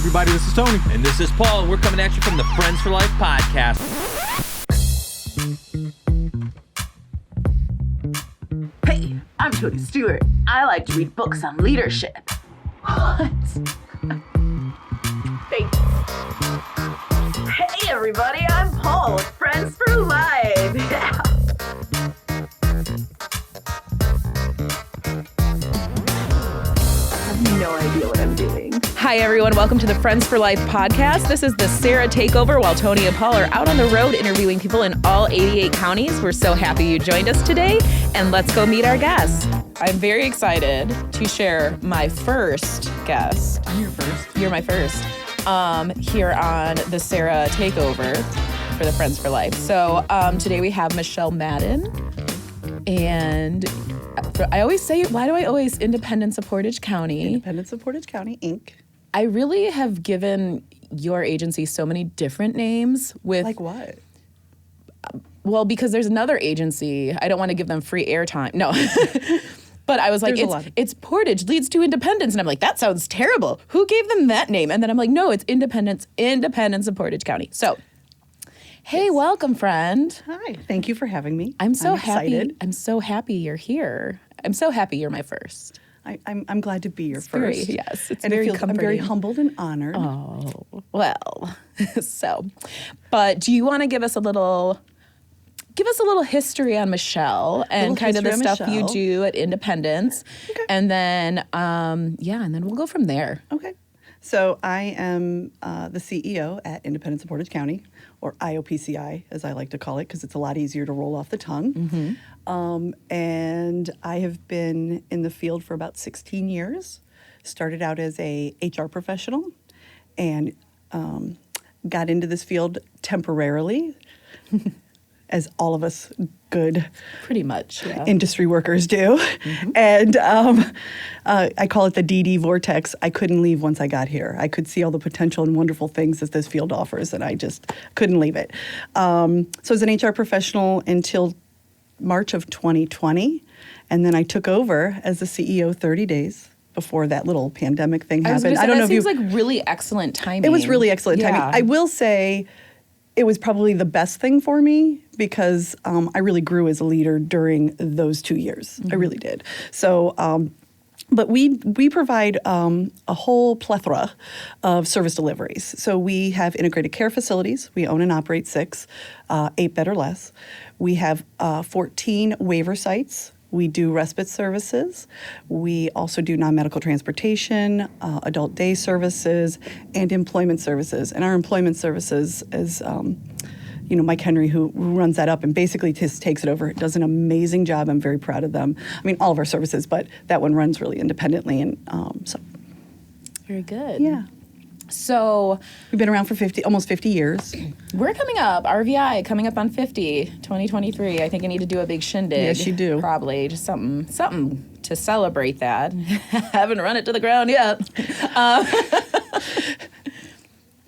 everybody, this is Tony. And this is Paul. We're coming at you from the Friends for Life podcast. Hey, I'm Tony Stewart. I like to read books on leadership. What? Thanks. Hey, everybody, I'm Paul with Friends for Life. Yeah. I have no idea what I'm doing. Hi, everyone. Welcome to the Friends for Life podcast. This is the Sarah takeover while Tony and Paul are out on the road interviewing people in all 88 counties. We're so happy you joined us today, and let's go meet our guests. I'm very excited to share my first guest. I'm your first. You're my first. Here on the Sarah takeover for the Friends for Life. So today we have Michelle Madden, and I always say, why do I always Independence of Portage County? Independence of Portage County, Inc. I really have given your agency so many different names with... Like what? Well, because there's another agency. I don't want to give them free airtime. No. But I was like, it's Portage leads to Independence. And I'm like, that sounds terrible. Who gave them that name? And then I'm like, no, it's Independence of Portage County. So, hey, yes. Welcome, friend. Hi. Thank you for having me. I'm so happy. Excited. I'm so happy you're here. I'm so happy you're my first. I'm glad to be your first. Yes, it's and very comforting. I'm very humbled and honored. Oh, well, but do you want to give us a little history on Michelle and kind of the stuff you do at Independence? Okay. And then, and then we'll go from there. Okay. So I am the CEO at Independence of Portage County, or IOPCI, as I like to call it, because it's a lot easier to roll off the tongue. Mm-hmm. And I have been in the field for about 16 years. Started out as a HR professional and got into this field temporarily, as all of us good pretty much industry workers do. Mm-hmm. And I call it the DD vortex. I couldn't leave once I got here. I could see all the potential and wonderful things that this field offers, and I just couldn't leave it. So as an HR professional until March of 2020, and then I took over as the CEO 30 days before that little pandemic thing happened. I don't know if seems like really excellent timing. It was really excellent timing. I will say it was probably the best thing for me because I really grew as a leader during those 2 years. Mm-hmm. I really did. So, but we provide a whole plethora of service deliveries. So we have integrated care facilities. We own and operate 6, 8 bed or less. We have 14 waiver sites. We do respite services. We also do non-medical transportation, adult day services, and employment services. And our employment services is, Mike Henry, who runs that up and basically just takes it over, does an amazing job. I'm very proud of them. I mean, all of our services, but that one runs really independently. And so. Very good. Yeah. So we've been around for almost 50 years. We're coming up, RVI, coming up on 50, 2023. I think I need to do a big shindig. Yes, you do. Probably, just something to celebrate that. Haven't run it to the ground yet.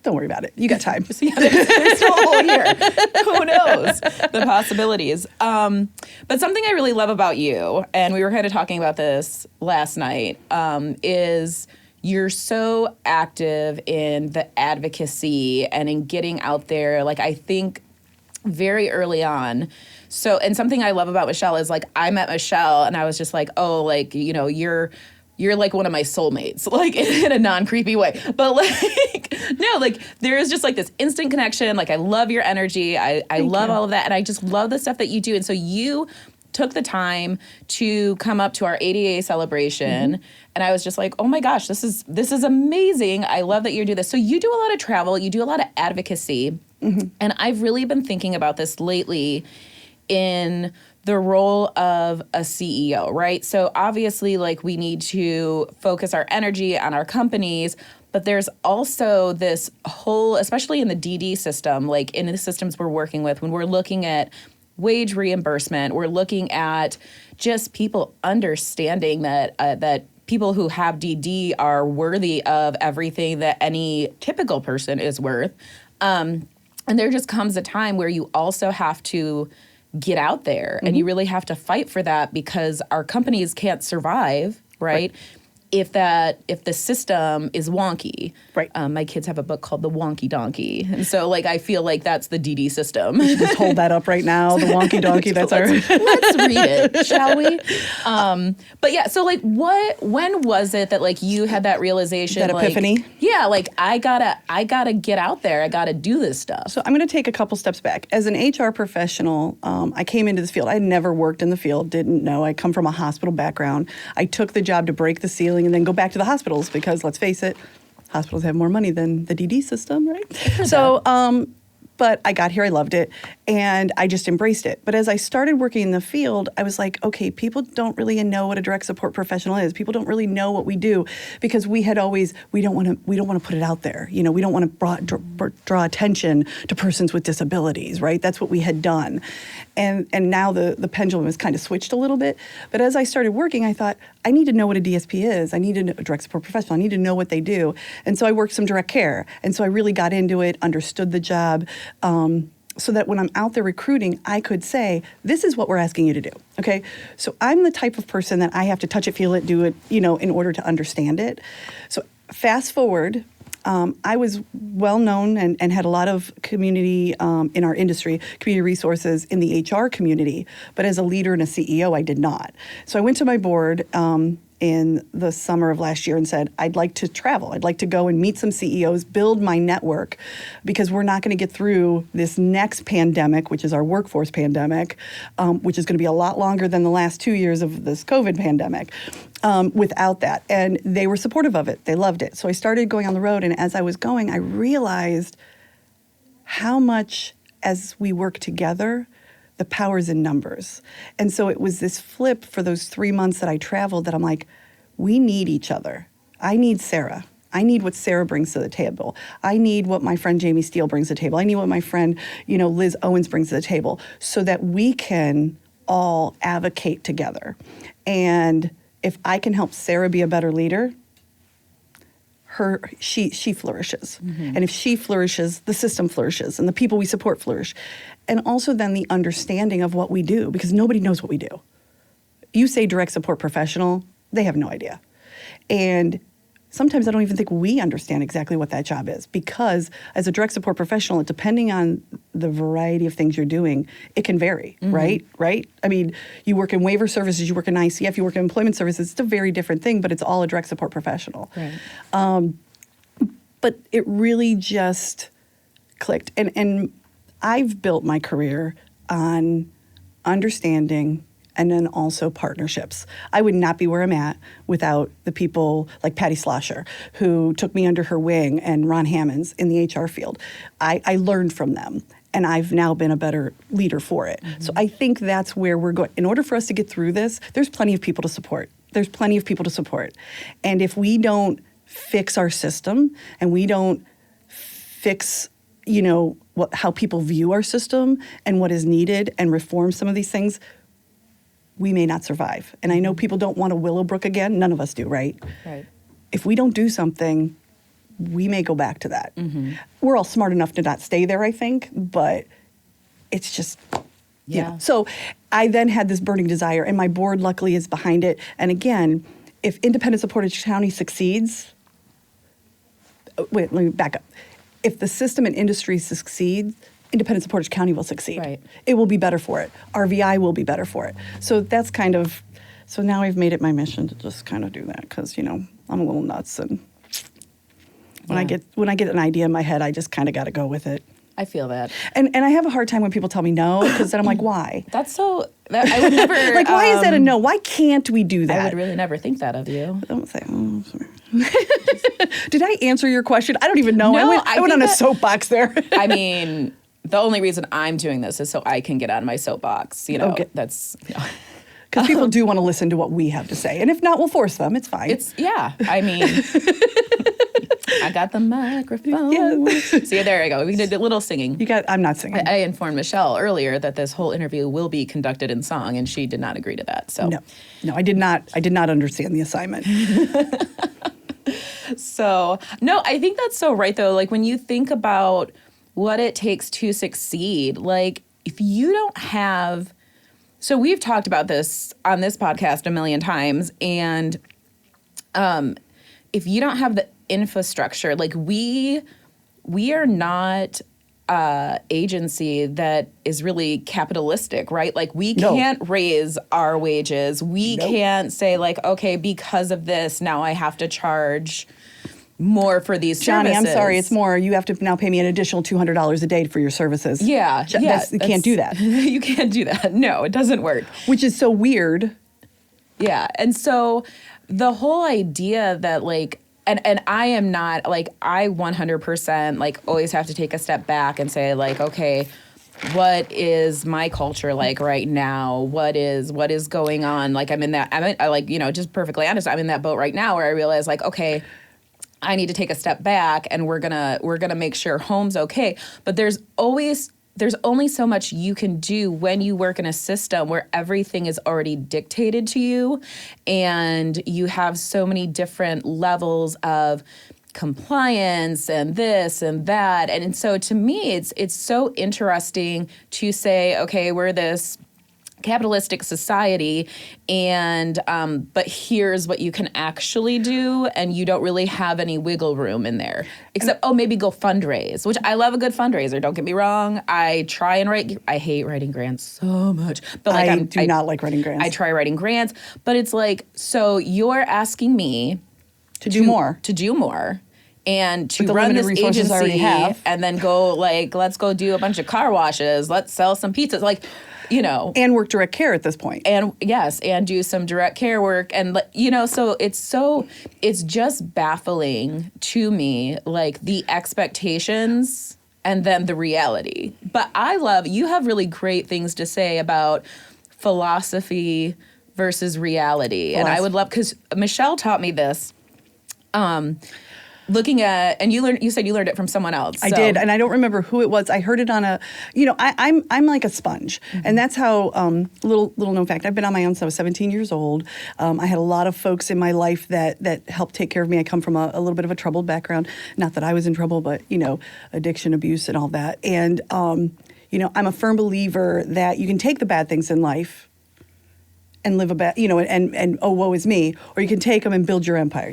Don't worry about it. You got time. There's still a whole year. Who knows? The possibilities. But something I really love about you, and we were kind of talking about this last night, is you're so active in the advocacy and in getting out there. Like, I think very early on. So, and something I love about Michelle is, like, I met Michelle and I was just like, oh, like, you're like one of my soulmates, like in a non-creepy way. But like, no, like there is just like this instant connection. Like, I love your energy. I love all of that. And I just love the stuff that you do. And so you took the time to come up to our ADA celebration. Mm-hmm. And I was just like, oh my gosh, this is amazing. I love that you do this. So you do a lot of travel, you do a lot of advocacy. Mm-hmm. And I've really been thinking about this lately in the role of a CEO, right? So obviously, like, we need to focus our energy on our companies, but there's also this whole, especially in the DD system, like in the systems we're working with, when we're looking at wage reimbursement, we're looking at just people understanding that people who have DD are worthy of everything that any typical person is worth. And there just comes a time where you also have to get out there, and you really have to fight for that, because our companies can't survive, right? if the system is wonky, Right. My kids have a book called The Wonky Donkey, and so like I feel like that's the DD system. Just hold that up right now. The wonky donkey. That's our. Let's read it, shall we? But yeah, so like, when was it that like you had that realization, That epiphany? Like, yeah, like I gotta get out there. I gotta do this stuff. So I'm going to take a couple steps back. As an HR professional, I came into this field. I had never worked in the field, didn't know. I come from a hospital background. I took the job to break the ceiling and then go back to the hospitals because, let's face it, hospitals have more money than the DD system, right? So, but I got here, I loved it, and I just embraced it. But as I started working in the field, I was like, okay, people don't really know what a direct support professional is. People don't really know what we do because we don't want to put it out there. You know, we don't want to draw attention to persons with disabilities, right? That's what we had done. And now the pendulum has kind of switched a little bit. But as I started working, I thought, I need to know what a DSP is. I need to know a direct support professional. I need to know what they do. And so I worked some direct care. And so I really got into it, understood the job, so that when I'm out there recruiting, I could say, this is what we're asking you to do, okay? So I'm the type of person that I have to touch it, feel it, do it, you know, in order to understand it. So fast forward, I was well known and had a lot of community in our industry, community resources in the HR community, but as a leader and a CEO, I did not. So I went to my board in the summer of last year and said, I'd like to travel. I'd like to go and meet some CEOs, build my network, because we're not going to get through this next pandemic, which is our workforce pandemic, which is going to be a lot longer than the last 2 years of this COVID pandemic, without that. And they were supportive of it. They loved it. So I started going on the road, and as I was going, I realized how much, as we work together, the power's in numbers. And so it was this flip for those 3 months that I traveled that I'm like, we need each other. I need Sarah. I need what Sarah brings to the table. I need what my friend Jamie Steele brings to the table. I need what my friend, Liz Owens brings to the table so that we can all advocate together. And if I can help Sarah be a better leader, she flourishes. Mm-hmm. And if she flourishes, the system flourishes and the people we support flourish. And also then the understanding of what we do, because nobody knows what we do. You say direct support professional, they have no idea. And sometimes I don't even think we understand exactly what that job is, because as a direct support professional, depending on the variety of things you're doing, it can vary, mm-hmm. right? I mean, you work in waiver services, you work in ICF, you work in employment services, it's a very different thing, but it's all a direct support professional. Right. But it really just clicked. And I've built my career on understanding and then also partnerships. I would not be where I'm at without the people like Patty Slosher, who took me under her wing, and Ron Hammonds in the HR field. I learned from them, and I've now been a better leader for it. Mm-hmm. So I think that's where we're going. In order for us to get through this, there's plenty of people to support. And if we don't fix our system and we don't fix how people view our system and what is needed and reform some of these things, we may not survive. And I know people don't want a Willowbrook again. None of us do, right? Right. If we don't do something, we may go back to that. Mm-hmm. We're all smart enough to not stay there, I think, but it's just, So I then had this burning desire, and my board luckily is behind it. And again, if Independence of Portage County succeeds, wait, let me back up. If the system and industry succeeds, Independence of Portage County will succeed. Right. It will be better for it. RVI will be better for it. So that's so now I've made it my mission to just kind of do that, because, I'm a little nuts, and when I get an idea in my head, I just kind of got to go with it. I feel that. And I have a hard time when people tell me no, because then I'm like, why? I would never... like, why is that a no? Why can't we do that? I would really never think that of you. Don't say, I'm sorry. Did I answer your question? I don't even know. No, I went on a soapbox there. I mean, the only reason I'm doing this is so I can get on my soapbox. Okay. That's... Because people do want to listen to what we have to say. And if not, we'll force them. It's fine. I mean... I got the microphone. Yes. See, there I go. We did a little singing. I'm not singing. I informed Michelle earlier that this whole interview will be conducted in song, and she did not agree to that. So no, I did not understand the assignment. So no, I think that's so right though. Like when you think about what it takes to succeed, like if you don't have, so we've talked about this on this podcast a million times, and if you don't have the infrastructure, like we are not agency that is really capitalistic, right? Like we can't raise our wages. We can't say like, okay, because of this, now I have to charge more for these Johnny, services. I'm sorry, it's more. You have to now pay me an additional $200 a day for your services. Yeah. You can't do that. You can't do that. No, it doesn't work. Which is so weird. Yeah. And so the whole idea that like, and I am not, like, I 100%, like, always have to take a step back and say, like, okay, what is my culture like right now? What is going on? Like, just perfectly honest, I'm in that boat right now where I realize, like, okay, I need to take a step back and we're gonna make sure home's okay. But there's only so much you can do when you work in a system where everything is already dictated to you and you have so many different levels of compliance and this and that. And so to me, it's so interesting to say, okay, we're this capitalistic society and but here's what you can actually do, and you don't really have any wiggle room in there except maybe go fundraise, which I love a good fundraiser, don't get me wrong. I try and I hate writing grants so much, but like I do not like writing grants. I try writing grants, but it's like, so you're asking me to do more and to run this agency I already have. And then go like, let's go do a bunch of car washes, let's sell some pizzas, like, you know, and work direct care at this point. And yes, and do some direct care work. And, you know, so it's just baffling to me, like the expectations and then the reality. But you have really great things to say about philosophy versus reality. And I would love, because Michelle taught me this. Looking at, and you said you learned it from someone else. I did, and I don't remember who it was. I heard it on I'm like a sponge, and that's how, little known fact, I've been on my own since I was 17 years old. I had a lot of folks in my life that helped take care of me. I come from a little bit of a troubled background. Not that I was in trouble, but, addiction, abuse, and all that. And, I'm a firm believer that you can take the bad things in life and live a bad, and oh, woe is me, or you can take them and build your empire,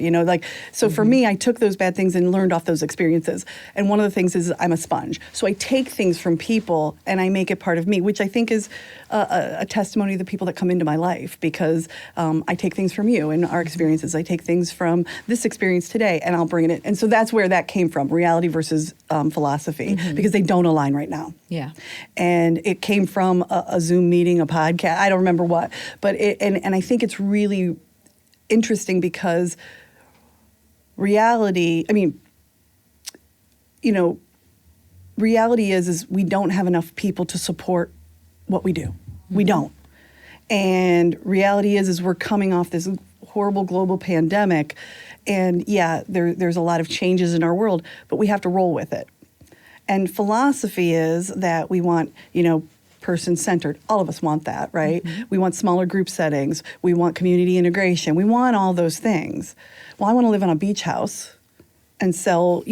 so for me, I took those bad things and learned off those experiences. And one of the things is I'm a sponge. So I take things from people and I make it part of me, which I think is a testimony to the people that come into my life, because I take things from you and our experiences. I take things from this experience today and I'll bring it in. And so that's where that came from, reality versus philosophy, because they don't align right now. Yeah. And it came from a Zoom meeting, a podcast, I don't remember what, but and I think it's really interesting because reality is we don't have enough people to support what we do. Mm-hmm. We don't. And reality is we're coming off this horrible global pandemic, and there's a lot of changes in our world, but we have to roll with it. And philosophy is that we want, person-centered. All of us want that, right? Mm-hmm. We want smaller group settings. We want community integration. We want all those things. Well, I want to live in a beach house and sell,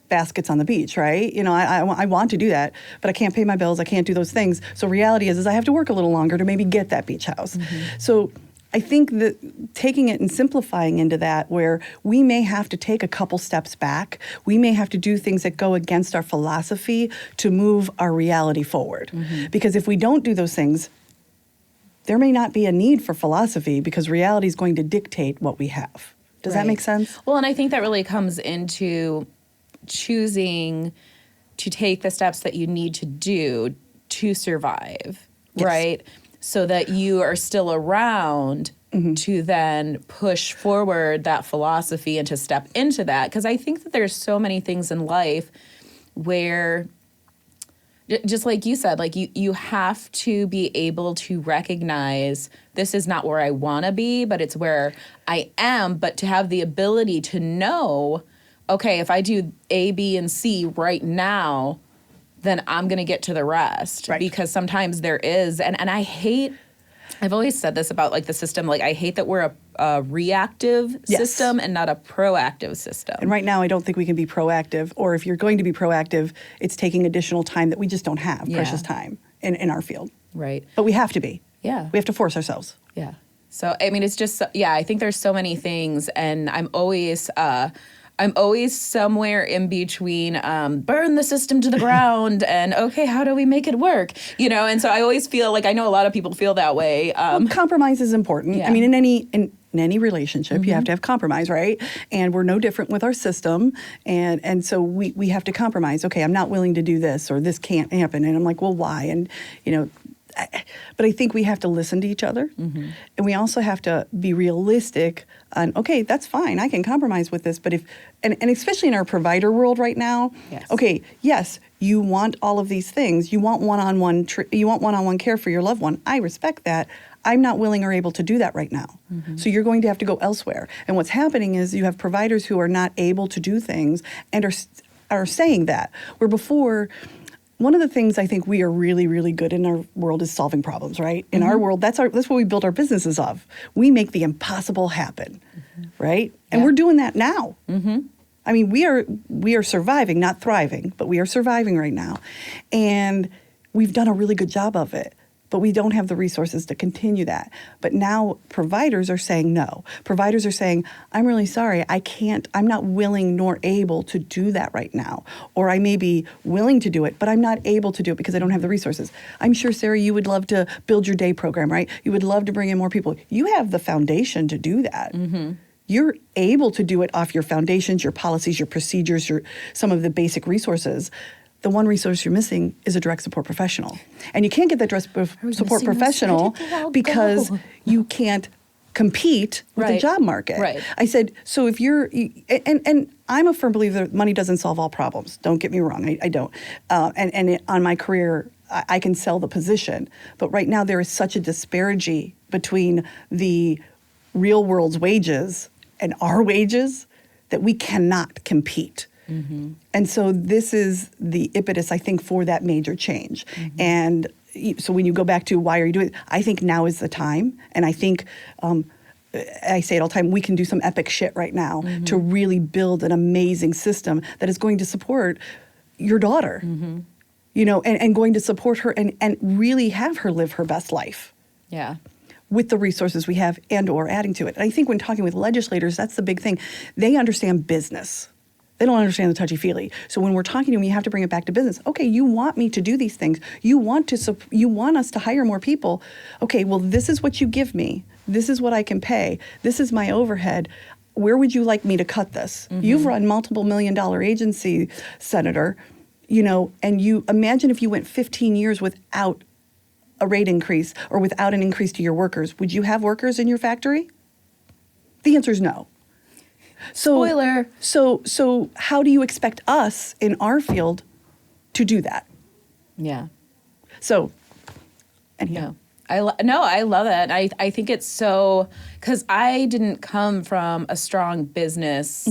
baskets on the beach, right? I want to do that, but I can't pay my bills. I can't do those things. So reality is I have to work a little longer to maybe get that beach house. Mm-hmm. So I think that taking it and simplifying into that, where we may have to take a couple steps back, we may have to do things that go against our philosophy to move our reality forward. Mm-hmm. Because if we don't do those things, there may not be a need for philosophy, because reality is going to dictate what we have. Does that make sense? Well, and I think that really comes into choosing to take the steps that you need to do to survive, right? So that you are still around to then push forward that philosophy and to step into that. Because I think that there's so many things in life where, just like you said, like you have to be able to recognize this is not where I want to be, but it's where I am. But to have the ability to know, okay, if I do A, B, and C right now, then I'm going to get to the rest. Right. Because sometimes there is, and I've always said this about like the system, like I hate that we're a reactive system and not a proactive system. And right now I don't think we can be proactive, or if you're going to be proactive, it's taking additional time that we just don't have, precious time in our field. Right. But we have to be. Yeah. We have to force ourselves. Yeah. So, I mean, it's just, I think there's so many things, and I'm always somewhere in between burn the system to the ground and, okay, how do we make it work? And so I always feel like, I know a lot of people feel that way. Compromise is important. Yeah. I mean, in any relationship, you have to have compromise, right? And we're no different with our system. And so we have to compromise. Okay, I'm not willing to do this, or this can't happen. And I'm like, well, why? And, but I think we have to listen to each other. And we also have to be realistic on, okay, that's fine. I can compromise with this. But and especially in our provider world right now, okay, yes, you want all of these things. You want one-on-one care for your loved one. I respect that. I'm not willing or able to do that right now. So you're going to have to go elsewhere. And what's happening is you have providers who are not able to do things and are saying that. Where before, one of the things I think we are really, really good in our world is solving problems, right? In our world, that's what we build our businesses of. We make the impossible happen, right? And we're doing that now. I mean, we are surviving, not thriving, but we are surviving right now. And we've done a really good job of it. But we don't have the resources to continue that. But now providers are saying no. Providers are saying, I'm really sorry, I'm not willing nor able to do that right now. Or I may be willing to do it, but I'm not able to do it because I don't have the resources. I'm sure, Sarah, you would love to build your day program, right? You would love to bring in more people. You have the foundation to do that. You're able to do it off your foundations, your policies, your procedures, some of the basic resources. The one resource you're missing is a direct support professional. And you can't get that direct support professional because you can't compete with the job market. Right. I said, so if you're, and I'm a firm believer that money doesn't solve all problems. Don't get me wrong, I don't. On my career, I can sell the position. But right now there is such a disparity between the real world's wages and our wages that we cannot compete. And so this is the impetus, I think, for that major change. And so when you go back to why are you doing it, I think now is the time. And I think, I say it all the time, we can do some epic shit right now to really build an amazing system that is going to support your daughter, and going to support her and really have her live her best life. Yeah. With the resources we have and or adding to it. And I think when talking with legislators, that's the big thing. They understand business. They don't understand the touchy-feely. So when we're talking to them, you have to bring it back to business. Okay, you want me to do these things. You want us to hire more people. Okay, well, this is what you give me. This is what I can pay. This is my overhead. Where would you like me to cut this? You've run multiple $million-dollar agency, Senator, and you imagine if you went 15 years without a rate increase or without an increase to your workers. Would you have workers in your factory? The answer is no. Spoiler. So how do you expect us in our field to do that? Yeah. So, anyhow. Yeah. I love it. I think it's so, because I didn't come from a strong business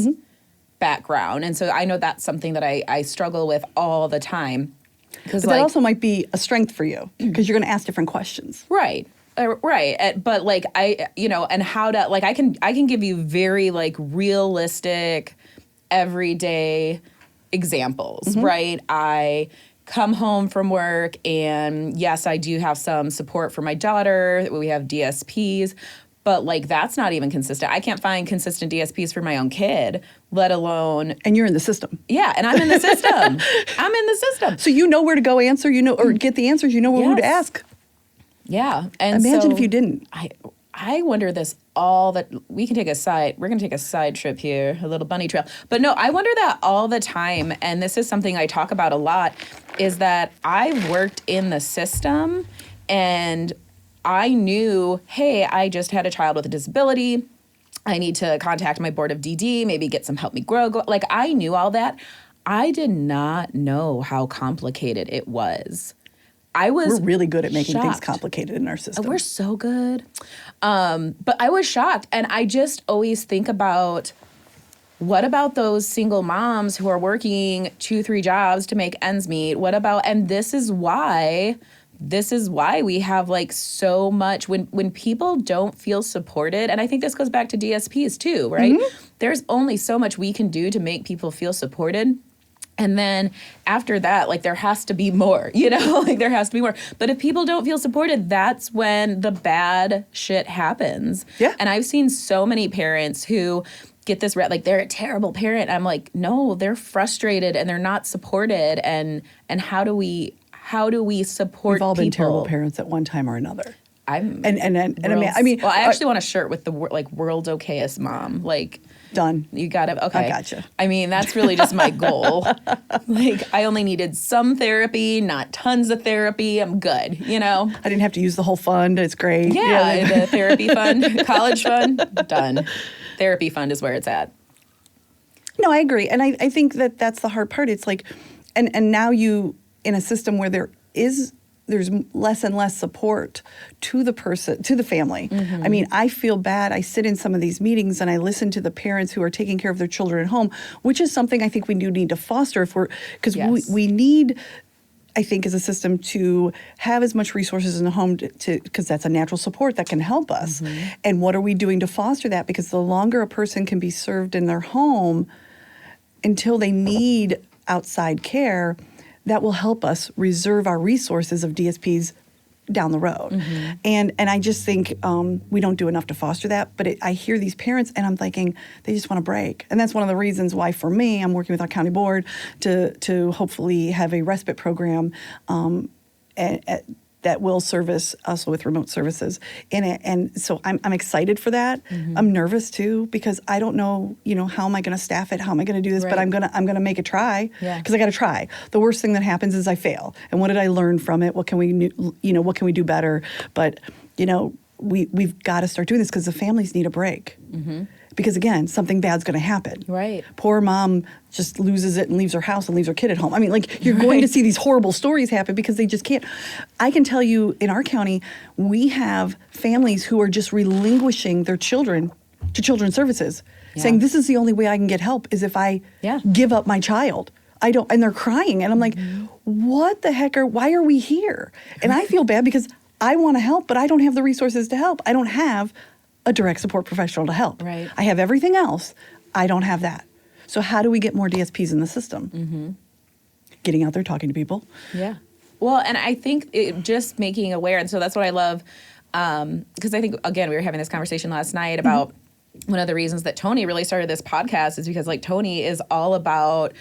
background. And so I know that's something that I struggle with all the time. But that also might be a strength for you because you're going to ask different questions. Right. Right. But and how to, I can give you very realistic, everyday examples, right? I come home from work and yes, I do have some support for my daughter. We have DSPs, but that's not even consistent. I can't find consistent DSPs for my own kid, let alone. And you're in the system. Yeah. And I'm in the system. I'm in the system. So you know where to go answer, or get the answers, who to ask. Yeah. And imagine if you didn't. I wonder this all that we're going to take a side trip here, a little bunny trail. But no, I wonder that all the time. And this is something I talk about a lot is that I worked in the system and I knew, hey, I just had a child with a disability. I need to contact my board of DD, maybe get some help me grow. I knew all that. I did not know how complicated it was. We're really good at making things complicated in our system. We're so good. But I was shocked. And I just always think about, what about those single moms who are working 2-3 jobs to make ends meet? And this is why we have so much, when people don't feel supported, and I think this goes back to DSPs too, right? There's only so much we can do to make people feel supported. And then after that, like, there has to be more, you know, like, there has to be more. But if people don't feel supported, that's when the bad shit happens. Yeah. And I've seen so many parents who get this, like, they're a terrible parent. I'm like, no, they're frustrated and they're not supported. And how do we support We've all been people? terrible parents at one time or another. I actually want a shirt with the like world's okayest mom. Like, done. You got it. Okay. I gotcha. I mean, that's really just my goal. Like, I only needed some therapy, not tons of therapy. I'm good, you know? I didn't have to use the whole fund. It's great. Yeah, the therapy fund, college fund, done. Therapy fund is where it's at. No, I agree. And I think that that's the hard part. It's like, and now you, in a system where there's less and less support to the person, to the family. Mm-hmm. I mean, I feel bad. I sit in some of these meetings and I listen to the parents who are taking care of their children at home, which is something I think we do need to foster because Yes. we need, I think, as a system to have as much resources in the home because that's a natural support that can help us. Mm-hmm. And what are we doing to foster that? Because the longer a person can be served in their home until they need outside care, that will help us reserve our resources of DSPs down the road. Mm-hmm. And I just think we don't do enough to foster that. But I hear these parents and I'm thinking they just want a break. And that's one of the reasons why, for me, I'm working with our county board to hopefully have a respite program that will service also with remote services in it. And so I'm excited for that. Mm-hmm. I'm nervous too because I don't know, how am I going to staff it? How am I going to do this? Right. But I'm gonna make a try Yeah. because I got to try. The worst thing that happens is I fail. And what did I learn from it? What can we what can we do better? But we've got to start doing this because the families need a break. Mm-hmm. Because again, something bad's going to happen. Right. Poor mom just loses it and leaves her house and leaves her kid at home. I mean, like, you're going to see these horrible stories happen because they just can't. I can tell you in our county, we have families who are just relinquishing their children to children's services, saying this is the only way I can get help is if I give up my child. I don't, and they're crying. And I'm like, what the heck why are we here? And I feel bad because I want to help, but I don't have the resources to help. I don't have a direct support professional to help. Right. I have everything else. I don't have that. So how do we get more DSPs in the system? Mm-hmm. Getting out there, talking to people. Yeah. Well, and I think just making aware, and so that's what I love, because I think, again, we were having this conversation last night about one of the reasons that Tony really started this podcast is because, like, Tony is all about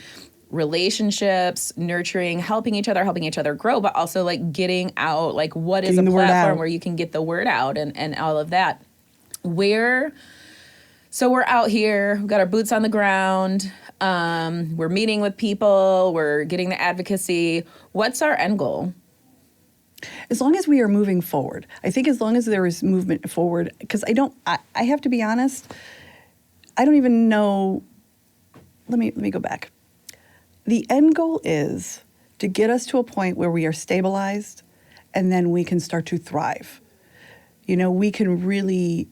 relationships, nurturing, helping each other grow, but also, like, getting out, like, what is a platform where you can get the word out and all of that. So we're out here, we've got our boots on the ground, we're meeting with people, we're getting the advocacy. What's our end goal? As long as we are moving forward. I think as long as there is movement forward, because I have to be honest, I don't even know, let me go back. The end goal is to get us to a point where we are stabilized and then we can start to thrive. We can really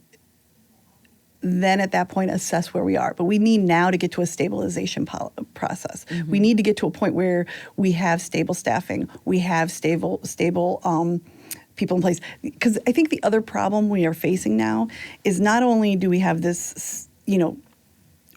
then at that point assess where we are. But we need now to get to a stabilization process. Mm-hmm. We need to get to a point where we have stable staffing, we have stable people in place. Because I think the other problem we are facing now is not only do we have this,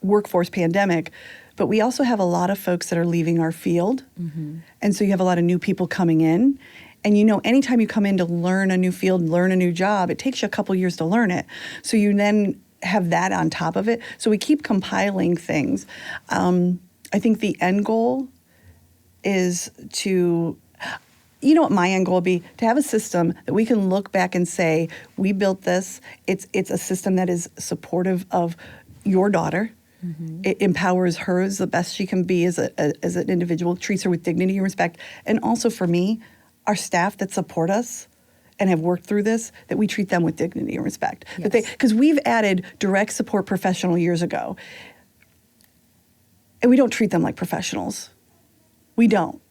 workforce pandemic, but we also have a lot of folks that are leaving our field. Mm-hmm. And so you have a lot of new people coming in. And anytime you come in to learn a new field, learn a new job, it takes you a couple years to learn it. So you then have that on top of it. So we keep compiling things. I think the end goal is to, what my end goal would be? To have a system that we can look back and say, we built this. It's a system that is supportive of your daughter. Mm-hmm. It empowers her as the best she can be as an individual, treats her with dignity and respect. And also for me, our staff that support us and have worked through this, that we treat them with dignity and respect. Yes. Because we've added direct support professional years ago, and we don't treat them like professionals. We don't.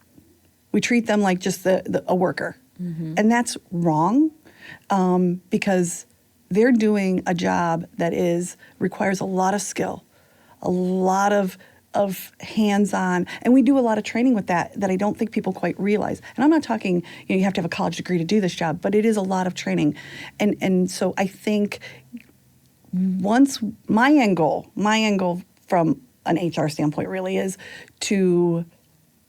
We treat them like just a worker. Mm-hmm. And that's wrong because they're doing a job that requires a lot of skill, a lot of hands-on, and we do a lot of training with that I don't think people quite realize. And I'm not talking, you have to have a college degree to do this job, but it is a lot of training. And so I think once my end goal from an HR standpoint really is to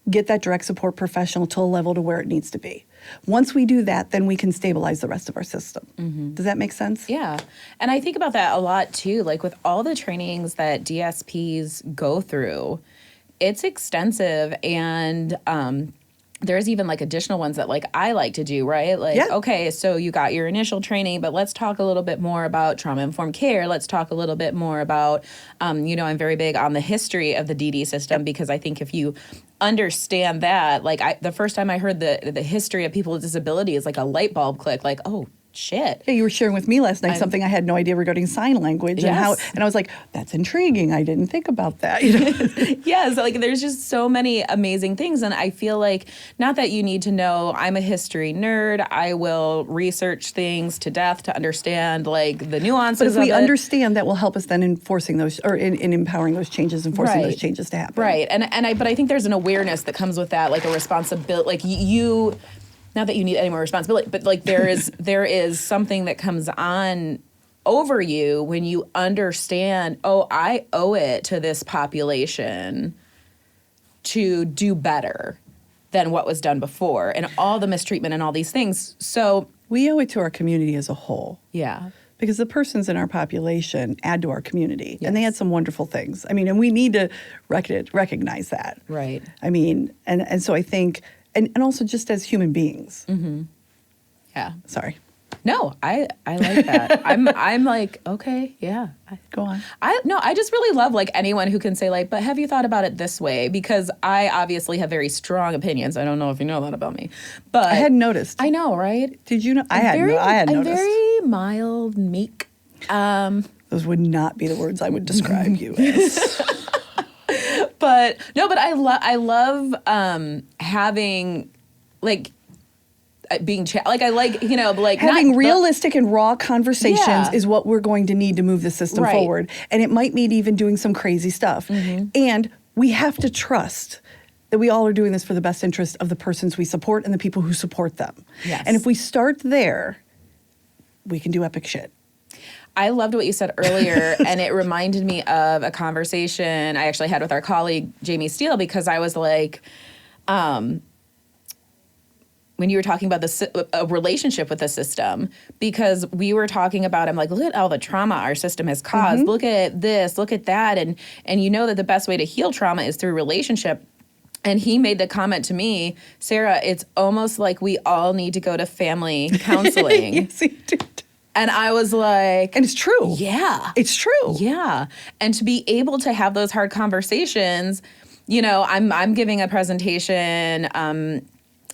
get that direct support professional to a level to where it needs to be. Once we do that, then we can stabilize the rest of our system. Does that make sense? Yeah. And I think about that a lot too. Like with all the trainings that DSPs go through, it's extensive, and there's even like additional ones that like I like to do, right? Like, okay, so you got your initial training, but let's talk a little bit more about trauma-informed care. Let's talk a little bit more about, I'm very big on the history of the DD system, because I think if you understand that, like the first time I heard the history of people with disabilities, like a light bulb click, like, oh, shit. Yeah, you were sharing with me last night something I had no idea regarding sign language and how, and I was like, that's intriguing. I didn't think about that. Yes, like there's just so many amazing things, and I feel like not that you need to know. I'm a history nerd. I will research things to death to understand like the nuances. But if we understand, that will help us then enforcing those, or in empowering those changes, enforcing those changes to happen. Right, but I think there's an awareness that comes with that, like a responsibility, like you. Not that you need any more responsibility, but like there is something that comes on over you when you understand, oh, I owe it to this population to do better than what was done before, and all the mistreatment and all these things. So we owe it to our community as a whole. Yeah. Because the persons in our population add to our community, and they add some wonderful things. I mean, and we need to recognize that. Right. I mean, and so I think, and also just as human beings. Yeah. Sorry. No, I like that. I'm like, okay, yeah. Go on. I just really love like anyone who can say like, but have you thought about it this way? Because I obviously have very strong opinions. I don't know if you know that about me, but I hadn't noticed. I know, right? Did you know? I had noticed. I'm very mild, meek. Those would not be the words I would describe you as. But no, but I love having like being like I like like having realistic and raw conversations is what we're going to need to move the system forward, and it might mean even doing some crazy stuff. And we have to trust that we all are doing this for the best interest of the persons we support and the people who support them. Yes. And if we start there, we can do epic shit. I loved what you said earlier, and it reminded me of a conversation I actually had with our colleague, Jamie Steele, because I was like, when you were talking about a relationship with the system, because we were talking about, I'm like, look at all the trauma our system has caused. Look at this, look at that. And you know that the best way to heal trauma is through relationship. And he made the comment to me, Sarah, it's almost like we all need to go to family counseling. Yes, he did. And I was like... And it's true. Yeah. It's true. Yeah. And to be able to have those hard conversations, I'm giving a presentation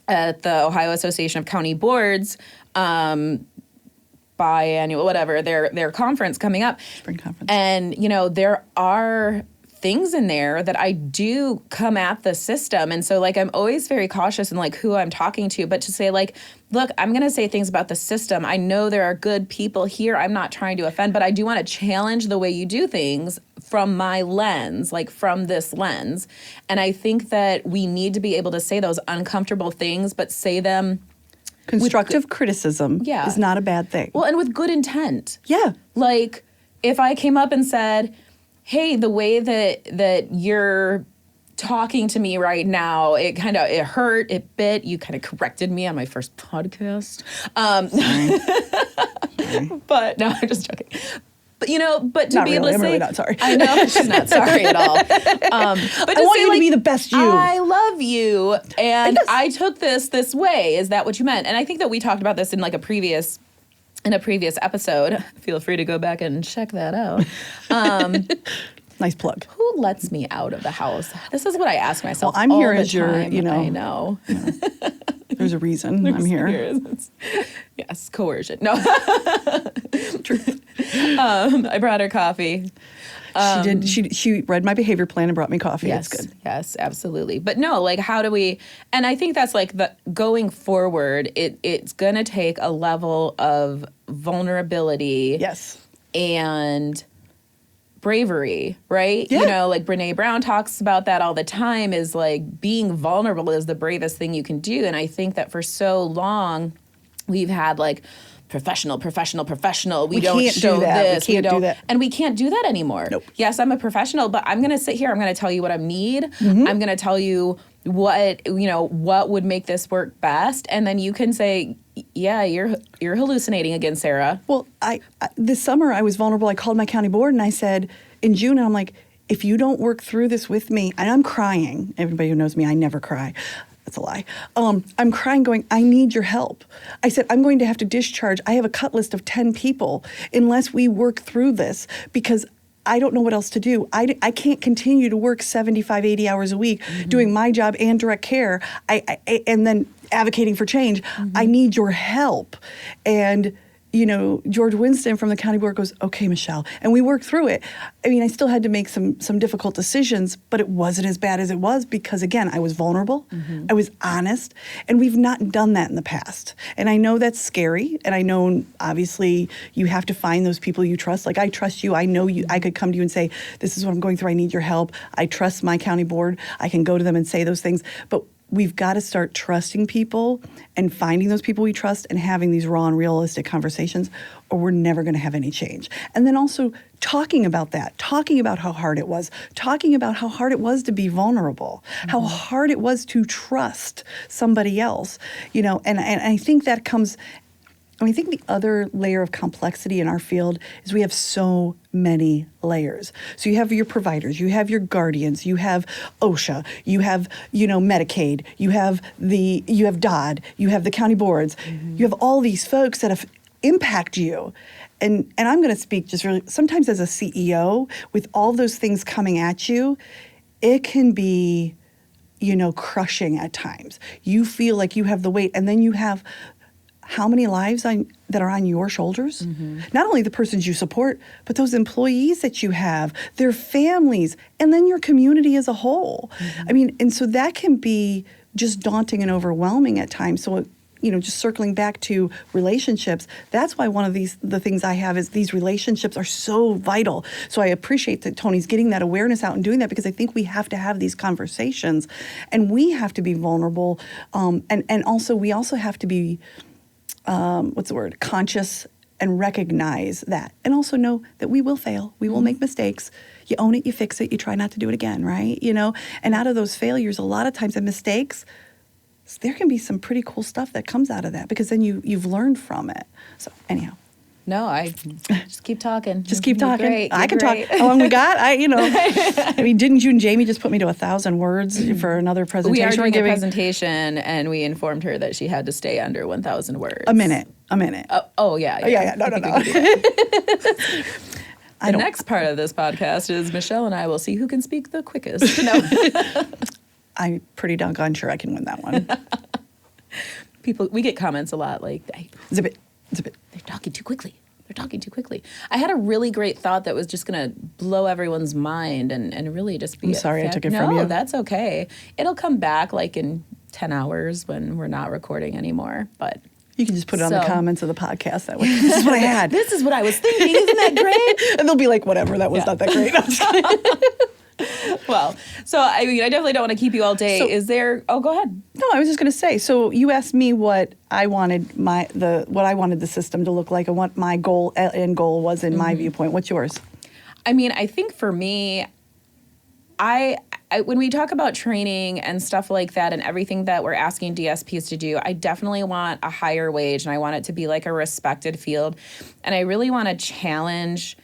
at the Ohio Association of County Boards, biannual, whatever, their conference coming up. Spring conference. And, there are things in there that I do come at the system. And so like I'm always very cautious in like who I'm talking to, but to say like, look, I'm going to say things about the system. I know there are good people here. I'm not trying to offend, but I do want to challenge the way you do things from my lens, like from this lens. And I think that we need to be able to say those uncomfortable things, but say them constructive criticism is not a bad thing. Well, and with good intent. Yeah. Like if I came up and said, hey, the way that you're talking to me right now, it hurt, it bit. You kind of corrected me on my first podcast. But no, I'm just joking. But to not be really. able to I'm say, really not sorry. I know she's not sorry at all. But I want you to be the best you. I love you, and I took this way. Is that what you meant? And I think that we talked about this in like a previous episode. Feel free to go back and check that out. Nice plug. Who lets me out of the house? This is what I ask myself. Well, I'm all here the as your, time. I know. There's a reason I'm here. Yes, coercion. No. Truth. I brought her coffee. She did. She read my behavior plan and brought me coffee. Yes, That's good. Yes, absolutely. But no, like, how do we? And I think that's like the going forward. It's going to take a level of vulnerability. Yes. And bravery, right? Yeah. Like Brene Brown talks about that all the time. Is like being vulnerable is the bravest thing you can do. And I think that for so long, we've had like professional. We don't show this. We can't do that. And we can't do that anymore. Nope. Yes, I'm a professional, but I'm going to sit here. I'm going to tell you what I need. I'm going to tell you what would make this work best, and then you can say, yeah, you're hallucinating again, Sarah. Well, I this summer I was vulnerable. I called my county board and I said in June, and I'm like, if you don't work through this with me, and I'm crying. Everybody who knows me, I never cry. That's a lie. I'm crying going, I need your help. I said, I'm going to have to discharge. I have a cut list of 10 people unless we work through this, because I don't know what else to do. I can't continue to work 75, 80 hours a week doing my job and direct care and then advocating for change. I need your help. And George Winston from the county board goes, okay, Michelle. And we worked through it. I mean, I still had to make some difficult decisions, but it wasn't as bad as it was because, again, I was vulnerable. I was honest. And we've not done that in the past. And I know that's scary. And I know, obviously, you have to find those people you trust. Like, I trust you. I know you. I could come to you and say, this is what I'm going through. I need your help. I trust my county board. I can go to them and say those things. But we've got to start trusting people and finding those people we trust and having these raw and realistic conversations, or we're never going to have any change. And then also talking about that, talking about how hard it was, talking about how hard it was to be vulnerable, how hard it was to trust somebody else, and I think that comes. I think the other layer of complexity in our field is we have so many layers. So you have your providers, you have your guardians, you have OSHA, you have, Medicaid, you have DOD, you have the county boards, you have all these folks that have impact you. And I'm going to speak just really, sometimes as a CEO, with all those things coming at you, it can be, crushing at times. You feel like you have the weight, and then you have how many lives that are on your shoulders? Not only the persons you support, but those employees that you have, their families, and then your community as a whole. I mean, and so that can be just daunting and overwhelming at times. So, just circling back to relationships, that's why one of the things I have is these relationships are so vital. So I appreciate that Tony's getting that awareness out and doing that, because I think we have to have these conversations, and we have to be vulnerable. And also, we also have to be conscious and recognize that. And also know that we will fail. We will make mistakes. You own it, you fix it, you try not to do it again, right? And out of those failures, a lot of times and mistakes, there can be some pretty cool stuff that comes out of that, because then you've learned from it. So anyhow. No, I just keep talking. Just keep talking. Great. I can talk. How long we got? I mean, didn't you and Jamie just put me to 1,000 words for another presentation? We are doing a presentation, and we informed her that she had to stay under 1,000 words. A minute. Yeah. No. The next part of this podcast is Michelle and I will see who can speak the quickest. No. I'm pretty doggone sure I can win that one. We get comments a lot like, Zip it. They're talking too quickly. I had a really great thought that was just going to blow everyone's mind and really just be... I'm sorry I took it from you. No, that's okay. It'll come back like in 10 hours when we're not recording anymore, but... You can just put it on the comments of the podcast. That way. This is what I had. This is what I was thinking. Isn't that great? And they'll be like, whatever, that was not that great. I'm just kidding. Well, so I mean, I definitely don't want to keep you all day. Oh, go ahead. No, I was just going to say. So you asked me what I wanted the system to look like, and what my goal was in my viewpoint. What's yours? I mean, I think for me, I when we talk about training and stuff like that and everything that we're asking DSPs to do, I definitely want a higher wage, and I want it to be like a respected field, and I really want to challenge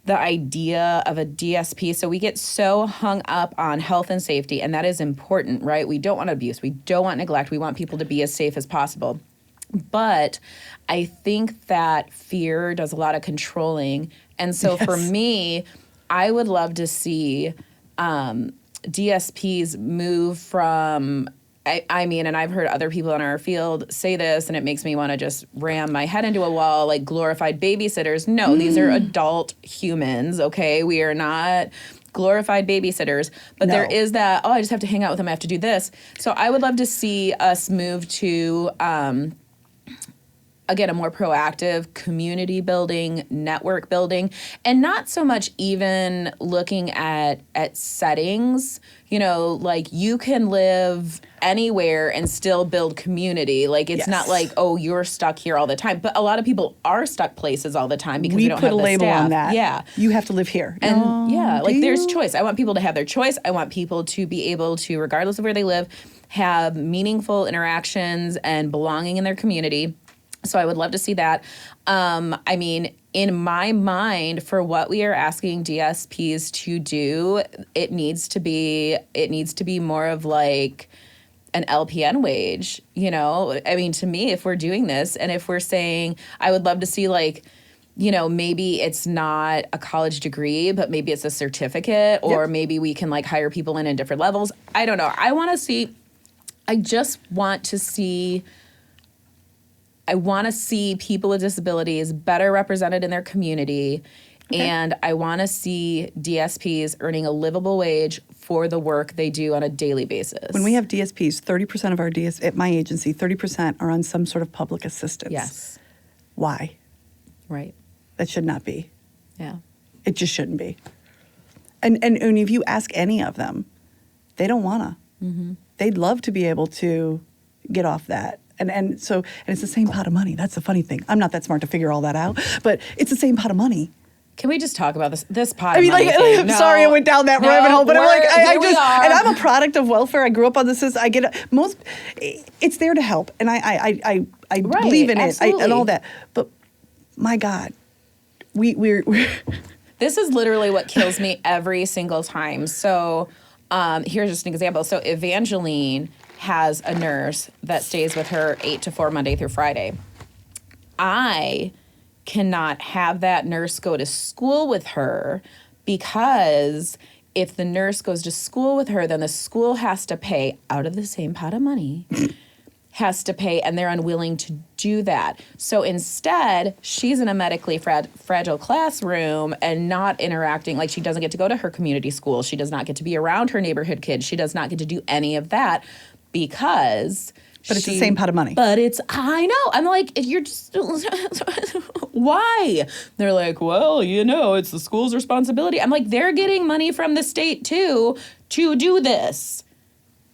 the idea of a DSP. So we get so hung up on health and safety, and that is important, right? We don't want abuse. We don't want neglect. We want people to be as safe as possible. But I think that fear does a lot of controlling. And so for me, I would love to see DSPs move from... I mean, and I've heard other people in our field say this, and it makes me want to just ram my head into a wall, like glorified babysitters. No, these are adult humans, okay? We are not glorified babysitters. But there is that, I just have to hang out with them, I have to do this. So I would love to see us move to a again, a more proactive community building, network building, and not so much even looking at settings. You know, like you can live anywhere and still build community. Like it's not like, oh, you're stuck here all the time. But a lot of people are stuck places all the time because we don't have the staff. We put a label on that. Yeah. You have to live here. And like there's choice. I want people to have their choice. I want people to be able to, regardless of where they live, have meaningful interactions and belonging in their community. So I would love to see that. I mean, in my mind, for what we are asking DSPs to do, it needs to be more of like an LPN wage, you know? I mean, to me, if we're doing this and if we're saying, I would love to see like, you know, maybe it's not a college degree, but maybe it's a certificate, or maybe we can like hire people in different levels. I don't know. I want to see people with disabilities better represented in their community. Okay. And I want to see DSPs earning a livable wage for the work they do on a daily basis. When we have DSPs, 30% of our at my agency, 30% are on some sort of public assistance. Yes. Why? Right. That should not be. Yeah. It just shouldn't be. And if you ask any of them, they don't wanna. Mm-hmm. They'd love to be able to get off that. And it's the same pot of money. That's the funny thing. I'm not that smart to figure all that out, but it's the same pot of money. Can we just talk about this pot of money thing? I'm sorry I went down that rabbit hole, but I'm like, and I'm a product of welfare. I grew up on this. It's there to help, and I believe in it and all that. But my God, we're this is literally what kills me every single time. So here's just an example. So Evangeline has a nurse that stays with her 8 to 4 Monday through Friday. I cannot have that nurse go to school with her, because if the nurse goes to school with her, then the school has to pay out of the same pot of money, and they're unwilling to do that. So instead, she's in a medically fragile classroom and not interacting. Like, she doesn't get to go to her community school. She does not get to be around her neighborhood kids. She does not get to do any of that because... But it's the same pot of money. I know. I'm like, you're just, why? They're like, well, you know, it's the school's responsibility. I'm like, they're getting money from the state too to do this.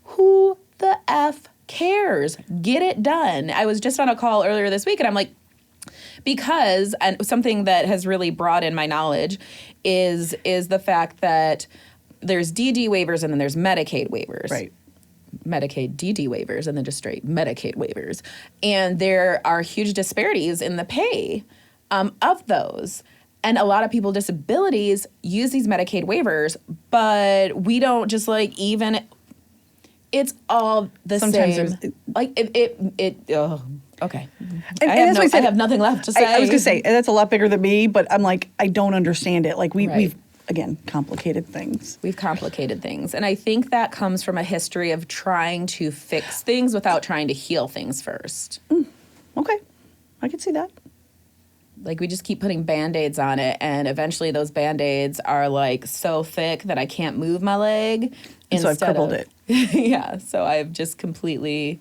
Who the F cares? Get it done. I was just on a call earlier this week and I'm like, because, and something that has really brought in my knowledge is the fact that there's DD waivers and then there's Medicaid waivers. Right. Medicaid DD waivers and then just straight Medicaid waivers. And there are huge disparities in the pay of those. And a lot of people with disabilities use these Medicaid waivers, but we don't just like even, it's all the same. Like okay. I have nothing left to say. I was going to say, that's a lot bigger than me, but I'm like, I don't understand it. Like we've again, complicated things. We've complicated things. And I think that comes from a history of trying to fix things without trying to heal things first. Okay. I can see that. Like, we just keep putting Band-Aids on it, and eventually those Band-Aids are, like, so thick that I can't move my leg. And so I've crippled it. Yeah, so I've just completely...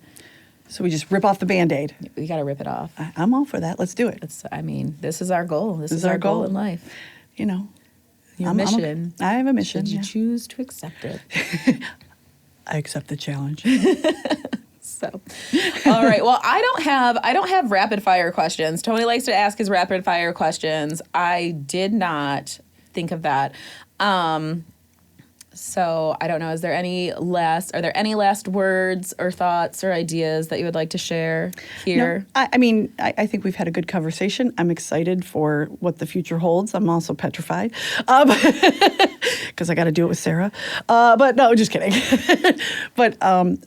So we just rip off the Band-Aid. We got to rip it off. I'm all for that. Let's do it. This is our goal. This is our goal in life. You know. Your mission. I have a mission. Should you choose to accept it? I accept the challenge. So, all right. Well, I don't have rapid fire questions. Tony likes to ask his rapid fire questions. I did not think of that. So I don't know. Are there any last words or thoughts or ideas that you would like to share here? No, I think we've had a good conversation. I'm excited for what the future holds. I'm also petrified because I got to do it with Sarah. But no, just kidding. But I'm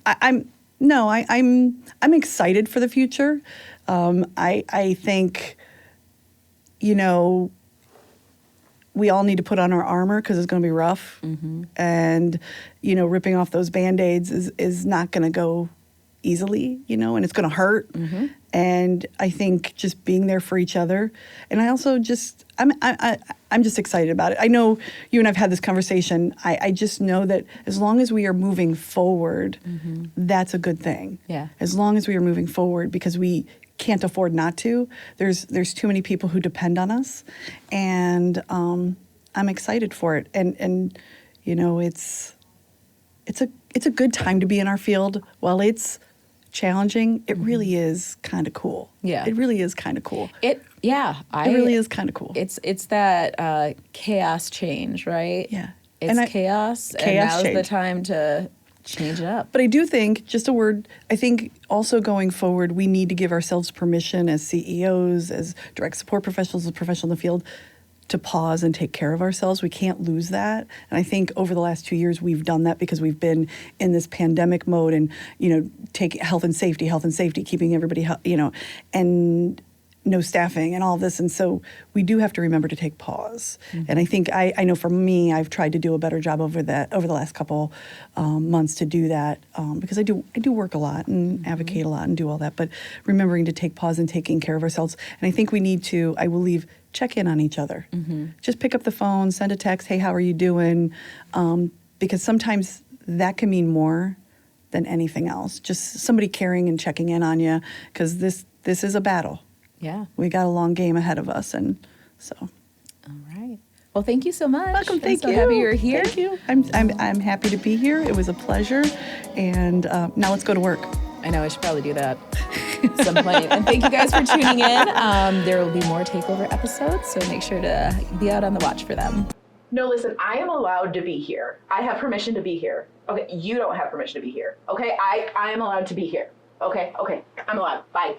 excited for the future. I think, you know, we all need to put on our armor because it's going to be rough. Mm-hmm. And, you know, ripping off those Band-Aids is not going to go easily, you know, and it's going to hurt. Mm-hmm. And I think just being there for each other. And I also just, I'm just excited about it. I know you and I've had this conversation. I just know that as long as we are moving forward, mm-hmm. that's a good thing. Yeah. As long as we are moving forward, because we can't afford not to. There's too many people who depend on us, and I'm excited for it. And you know, it's a good time to be in our field. While it's challenging, it really is kind of cool. Yeah. It really is kind of cool. It really is kind of cool. It's that chaos change, right? Yeah. It's chaos, and now's the time to change it up. But I do think, just a word, I think also going forward, we need to give ourselves permission as CEOs, as direct support professionals, as professionals in the field, to pause and take care of ourselves. We can't lose that. And I think over the last 2 years, we've done that because we've been in this pandemic mode and, you know, take health and safety, keeping everybody, you know, and no staffing and all this. And so we do have to remember to take pause. And I think, I know for me, I've tried to do a better job over the last couple months to do that, because I do work a lot and advocate a lot and do all that, but remembering to take pause and taking care of ourselves. And I think we need to, I will leave, check in on each other. Just pick up the phone, send a text, hey, how are you doing? Because sometimes that can mean more than anything else. Just somebody caring and checking in on you, because this is a battle. Yeah. We got a long game ahead of us, and so. All right. Well, thank you so much. Welcome. Thank you. So happy you're here. Thank you. I'm happy to be here. It was a pleasure, and now let's go to work. I know I should probably do that at some point. And thank you guys for tuning in. There will be more takeover episodes, so make sure to be out on the watch for them. No, listen, I am allowed to be here. I have permission to be here. Okay, you don't have permission to be here. Okay, I am allowed to be here. Okay, I'm allowed. Bye.